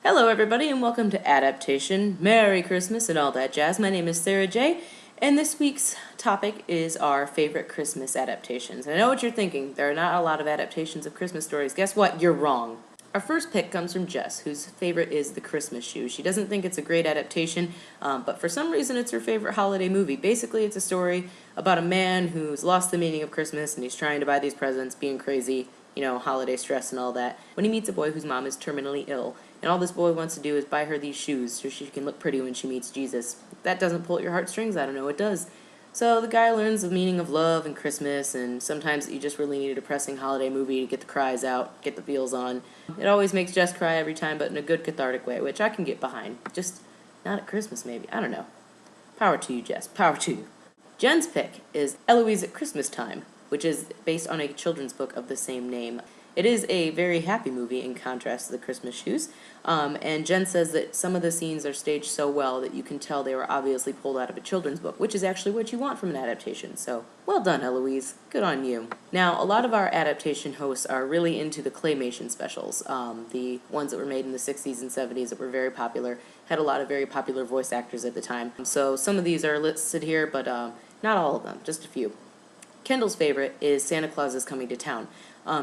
Hello everybody and welcome to Adaptation, Merry Christmas and all that jazz. My name is Sarah J. And this week's topic is our favorite Christmas adaptations. And I know what you're thinking, there are not a lot of adaptations of Christmas stories. Guess what? You're wrong. Our first pick comes from Jess, whose favorite is The Christmas Shoe. She doesn't think it's a great adaptation, but for some reason it's her favorite holiday movie. Basically it's a story about a man who's lost the meaning of Christmas and he's trying to buy these presents, being crazy, holiday stress and all that, when he meets a boy whose mom is terminally ill. And all this boy wants to do is buy her these shoes so she can look pretty when she meets Jesus. If that doesn't pull at your heartstrings, I don't know what does. So the guy learns the meaning of love and Christmas, and sometimes you just really need a depressing holiday movie to get the cries out, get the feels on. It always makes Jess cry every time, but in a good cathartic way, which I can get behind. Just not at Christmas, maybe. I don't know. Power to you, Jess. Power to you. Jen's pick is Eloise at Christmas Time, which is based on a children's book of the same name. It is a very happy movie in contrast to The Christmas Shoes, and Jen says that some of the scenes are staged so well that you can tell they were obviously pulled out of a children's book, which is actually what you want from an adaptation, so well done, Eloise. Good on you. Now, a lot of our adaptation hosts are really into the claymation specials, the ones that were made in the 60s and 70s that were very popular, had a lot of very popular voice actors at the time. So some of these are listed here, but not all of them, just a few. Kendall's favorite is Santa Claus is Coming to Town.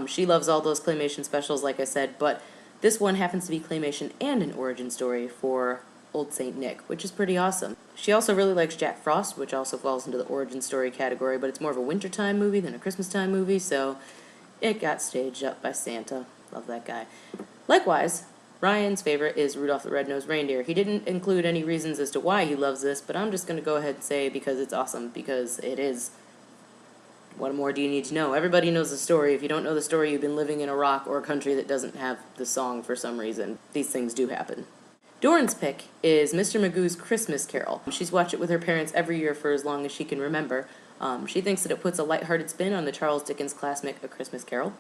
She loves all those claymation specials, like I said, but this one happens to be claymation and an origin story for Old Saint Nick, which is pretty awesome. She also really likes Jack Frost, which also falls into the origin story category, but it's more of a wintertime movie than a Christmas-time movie, so it got staged up by Santa. Love that guy. Likewise, Ryan's favorite is Rudolph the Red-Nosed Reindeer. He didn't include any reasons as to why he loves this, but I'm just going to go ahead and say because it's awesome, because it is. What more do you need to know? Everybody knows the story. If you don't know the story, you've been living in a rock or a country that doesn't have the song for some reason. These things do happen. Doran's pick is Mr. Magoo's Christmas Carol. She's watched it with her parents every year for as long as she can remember. She thinks that it puts a lighthearted spin on the Charles Dickens classic A Christmas Carol.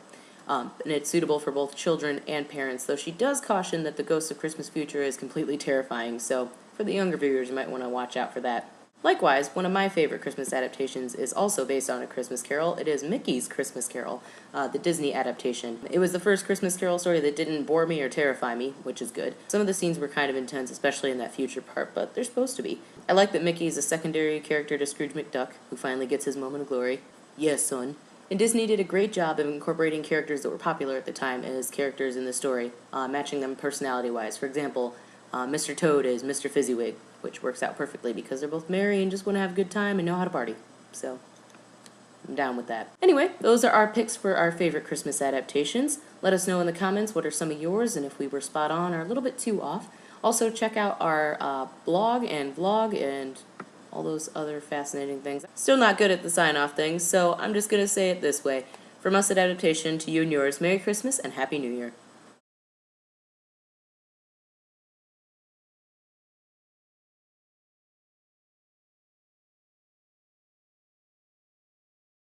And it's suitable for both children and parents, though she does caution that the Ghost of Christmas Future is completely terrifying, so for the younger viewers, you might want to watch out for that. Likewise, one of my favorite Christmas adaptations is also based on A Christmas Carol. It is Mickey's Christmas Carol, the Disney adaptation. It was the first Christmas Carol story that didn't bore me or terrify me, which is good. Some of the scenes were kind of intense, especially in that future part, but they're supposed to be. I like that Mickey is a secondary character to Scrooge McDuck, who finally gets his moment of glory. Yes, son. And Disney did a great job of incorporating characters that were popular at the time as characters in the story, matching them personality-wise. For example, Mr. Toad is Mr. Fezziwig, which works out perfectly because they're both merry and just want to have a good time and know how to party. So, I'm down with that. Anyway, those are our picks for our favorite Christmas adaptations. Let us know in the comments what are some of yours and if we were spot on or a little bit too off. Also, check out our blog and vlog and all those other fascinating things. Still not good at the sign-off things, so I'm just going to say it this way. From us at Adaptation to you and yours, Merry Christmas and Happy New Year.